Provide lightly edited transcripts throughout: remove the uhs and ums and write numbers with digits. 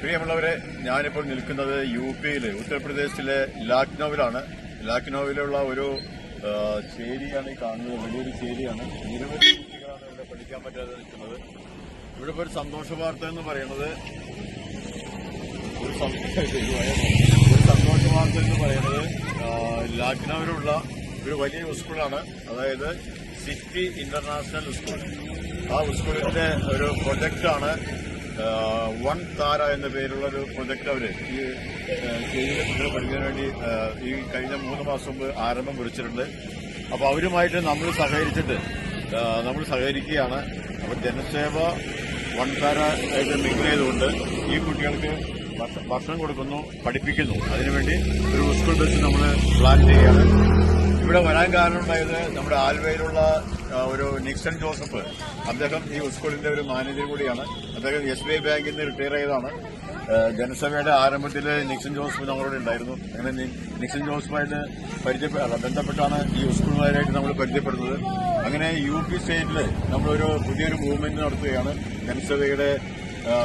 പ്രിയമുള്ളവരെ, ഞാനിപ്പോൾ നിൽക്കുന്നത് യുപിയിൽ ഉത്തർപ്രദേശിലെ ലക്നൌവിലാണ്. ലക്നൌവിലുള്ള ഒരു ചേരിയാണ് ഈ കാണുന്നത്. വലിയൊരു ചേരിയാണ്. നിരവധി കുട്ടികളാണ് ഇവിടെ പഠിക്കാൻ പറ്റാതെ നിൽക്കുന്നത്. ഇവിടെ ഇപ്പോൾ ഒരു സന്തോഷ വാർത്ത എന്ന് പറയുന്നത് ലക്നൌവിലുള്ള ഒരു വലിയ സ്കൂളാണ്. അതായത് സിറ്റി ഇന്റർനാഷണൽ സ്കൂൾ. ആ സ്കൂളിന്റെ ഒരു പ്രൊജക്റ്റാണ് വൺ താര എന്ന പേരുള്ള ഒരു പ്രൊജക്ട് അവര് ഈ ചേരിയിലെ കുട്ടികളെ പഠിക്കാൻ വേണ്ടി ഈ കഴിഞ്ഞ 3 മാസം മുമ്പ് ആരംഭം കുറിച്ചിട്ടുണ്ട്. അപ്പൊ അവരുമായിട്ട് നമ്മൾ സഹകരിക്കുകയാണ്. അപ്പൊ ജനസേവ വൺ താര ആയിട്ട് മിങ്കിൾ ചെയ്തുകൊണ്ട് ഈ കുട്ടികൾക്ക് ഭക്ഷണം കൊടുക്കുന്നു, പഠിപ്പിക്കുന്നു. അതിനുവേണ്ടി ഒരു സ്കൂൾ ബസ് നമ്മൾ പ്ലാൻ ചെയ്യുകയാണ്. ഇവിടെ വരാൻ കാരണമുണ്ടായത് നമ്മുടെ ആലുവയിലുള്ള ഒരു നിക്സൺ ജോസഫ്, അദ്ദേഹം ഈ സ്കൂളിന്റെ ഒരു മാനേജർ കൂടിയാണ്. അദ്ദേഹം SBI ബാങ്കിൽ നിന്ന് റിട്ടയർ ചെയ്തതാണ്. ജനസഭയുടെ ആരംഭത്തിൽ നിക്സൺ ജോസഫ് നമ്മളോട് ഉണ്ടായിരുന്നു. അങ്ങനെ നിക്സൺ ജോസഫുമായിട്ട് ബന്ധപ്പെട്ടാണ് ഈ സ്കൂളുകാരായിട്ട് നമ്മൾ പരിചയപ്പെടുന്നത്. അങ്ങനെ UP സ്റ്റേറ്റിൽ നമ്മളൊരു പുതിയൊരു മൂവ്മെന്റ് നടത്തുകയാണ്. ജനസഭയുടെ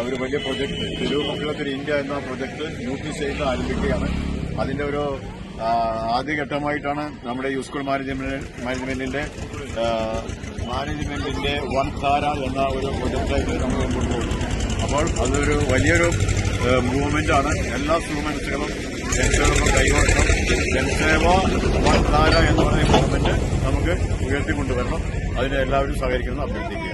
ഒരു വലിയ പ്രൊജക്ട് തെരുവ് മക്കളൊക്കെ ഇന്ത്യ എന്ന പ്രൊജക്ട് UP സ്റ്റേറ്റിൽ ആരംഭിക്കുകയാണ്. അതിന്റെ ഒരു ആദ്യഘട്ടമായിട്ടാണ് നമ്മുടെ ഈ സ്കൂൾ മാനേജ്മെന്റിന്റെ വൺ താര എന്ന ഒരു പ്രൊജക്റ്റായിട്ട് നമ്മൾ മുമ്പോട്ട് പോകുന്നു. അപ്പോൾ അതൊരു വലിയൊരു മൂവ്മെന്റാണ്. എല്ലാ സ്റ്റുഡൻസുകളും ജനസേവ കൈകോർക്കണം. ജനസേവ വൺ താര എന്ന് പറയുന്ന മൂവ്മെന്റ് നമുക്ക് ഉയർത്തിക്കൊണ്ടുവരണം. അതിന് എല്ലാവരും സഹകരിക്കണം അഭ്യർത്ഥിക്കുക.